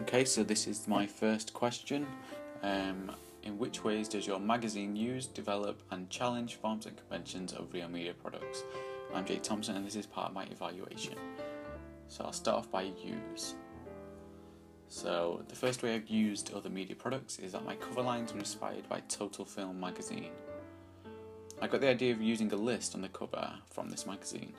Okay, so this is my first question. In which ways does your magazine use, develop and challenge forms and conventions of real media products? I'm Jake Thompson and this is part of my evaluation. So I'll start off by use. So the first way I've used other media products is that my cover lines were inspired by Total Film magazine. I got the idea of using a list on the cover from this magazine.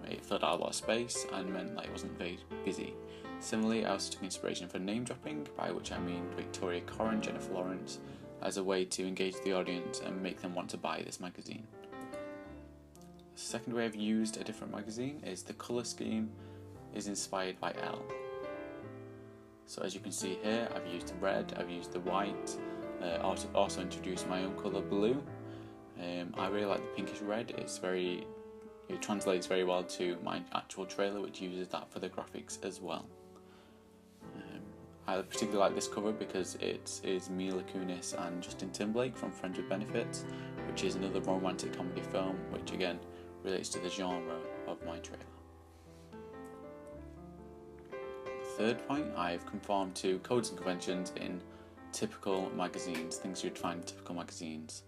It filled out a lot of space and meant that it wasn't very busy. Similarly, I also took inspiration for name dropping, by which I mean Victoria Coren, Jennifer Lawrence, as a way to engage the audience and make them want to buy this magazine. The second way I've used a different magazine is the colour scheme is inspired by Elle. So as you can see here, I've used the red, I've used the white, also introduced my own colour blue. I really like the pinkish red. It translates very well to my actual trailer, which uses that for the graphics as well. I particularly like this cover because it is Mila Kunis and Justin Timberlake from Friends with Benefits, which is another romantic comedy film, which again relates to the genre of my trailer. Third point, I've conformed to codes and conventions in typical magazines, things you'd find in typical magazines.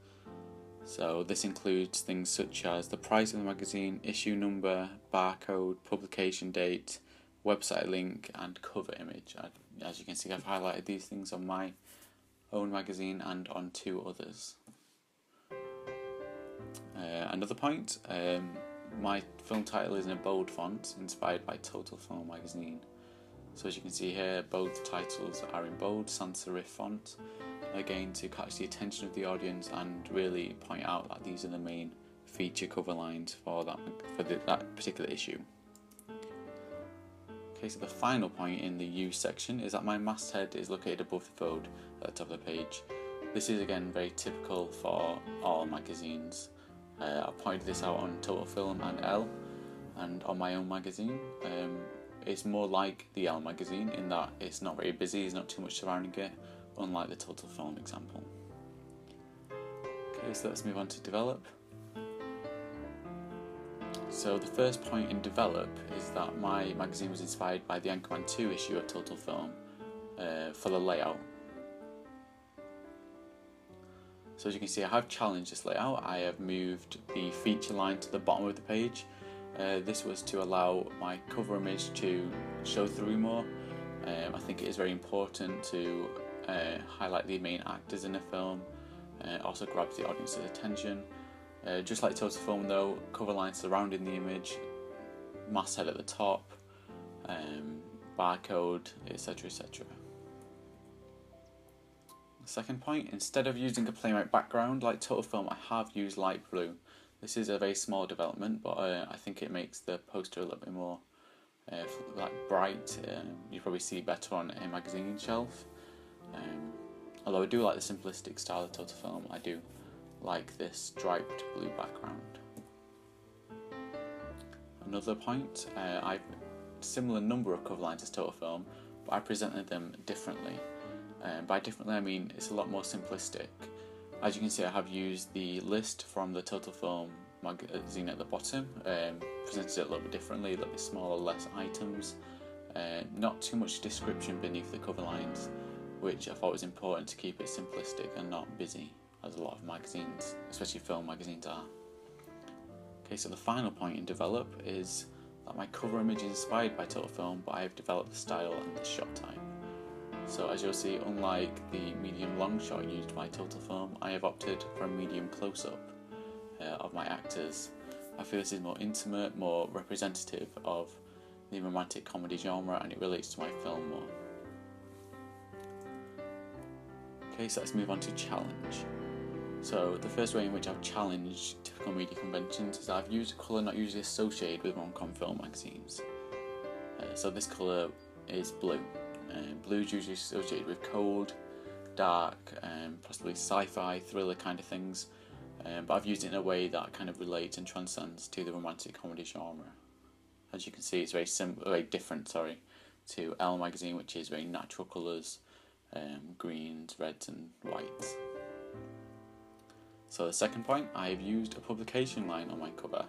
So this includes things such as the price of the magazine, issue number, barcode, publication date, website link and cover image. As you can see, I've highlighted these things on my own magazine and on two others. Another point, my film title is in a bold font inspired by Total Film magazine. So as you can see here, both titles are in bold sans serif font, again to catch the attention of the audience and really point out that these are the main feature cover lines for that particular issue. Okay, so the final point in the use section is that my masthead is located above the fold at the top of the page. This is again very typical for all magazines. I pointed this out on Total Film and Elle, and on my own magazine. It's more like the Elle magazine in that it's not very busy, there's not too much surrounding it, unlike the Total Film example. Okay, so let's move on to develop. So the first point in develop is that my magazine was inspired by the Anchorman 2 issue of Total Film for the layout. So as you can see, I have challenged this layout. I have moved the feature line to the bottom of the page. This was to allow my cover image to show through more. I think it is very important to highlight the main actors in the film. Also grabs the audience's attention. Just like Total Film though, cover lines surrounding the image, masthead at the top, barcode, etc, etc. Second point, instead of using a plain white background like Total Film, I have used light blue. This is a very small development, but I think it makes the poster a little bit more bright. You probably see better on a magazine shelf. Although I do like the simplistic style of Total Film, I do like this striped blue background. Another point, I've similar number of cover lines as Total Film, but I presented them differently. By differently I mean it's a lot more simplistic. As you can see, I have used the list from the Total Film magazine at the bottom, presented it a little bit differently, a little bit smaller, less items, not too much description beneath the cover lines, which I thought was important to keep it simplistic and not busy, as a lot of magazines, especially film magazines, are. Okay, so the final point in develop is that my cover image is inspired by Total Film, but I have developed the style and the shot type. So as you'll see, unlike the medium long shot used by Total Film, I have opted for a medium close-up of my actors. I feel this is more intimate, more representative of the romantic comedy genre, and it relates to my film more. Okay, so let's move on to challenge. So the first way in which I've challenged typical media conventions is that I've used a colour not usually associated with rom-com film magazines. So this colour is blue. Blue is usually associated with cold, dark, possibly sci-fi, thriller kind of things, but I've used it in a way that kind of relates and transcends to the romantic comedy genre. As you can see, it's very different to Elle magazine, which is very natural colours, greens, reds and whites. So the second point, I've used a publication line on my cover.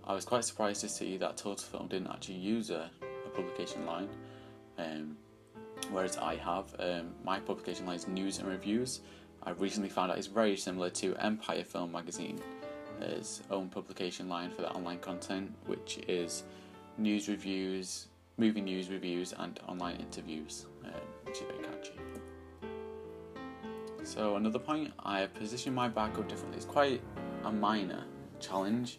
I was quite surprised to see that Total Film didn't actually use a publication line. whereas I have my publication line is News and Reviews. I recently found out it's very similar to Empire Film Magazine, its own publication line for the online content, which is news reviews, movie news reviews, and online interviews, which is very catchy. So another point, I have positioned my barcode differently. It's quite a minor challenge,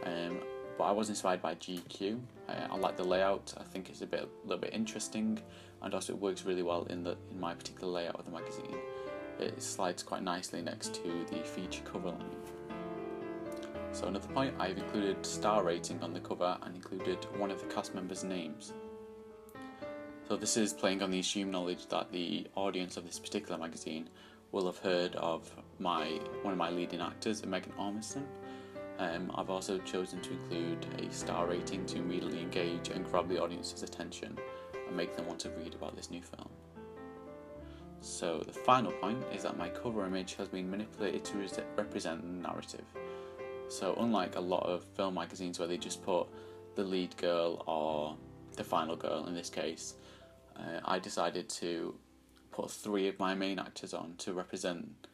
but I was inspired by GQ. I like the layout. I think it's a little bit interesting, and also it works really well in my particular layout of the magazine. It slides quite nicely next to the feature cover line. So another point, I've included star rating on the cover and included one of the cast members' names. So this is playing on the assumed knowledge that the audience of this particular magazine will have heard of one of my leading actors, Megan Ormiston. I've also chosen to include a star rating to immediately engage and grab the audience's attention and make them want to read about this new film. So the final point is that my cover image has been manipulated to represent the narrative. So unlike a lot of film magazines where they just put the lead girl or the final girl in this case, I decided to put 3 of my main actors on to represent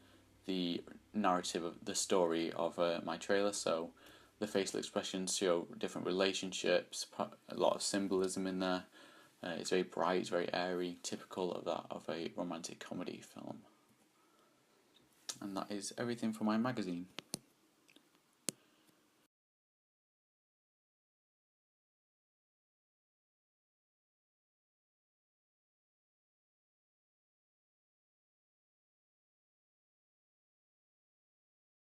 the narrative of the story of my trailer. So the facial expressions show different relationships, a lot of symbolism in there. It's very bright, it's very airy, typical of a romantic comedy film. And that is everything for my magazine.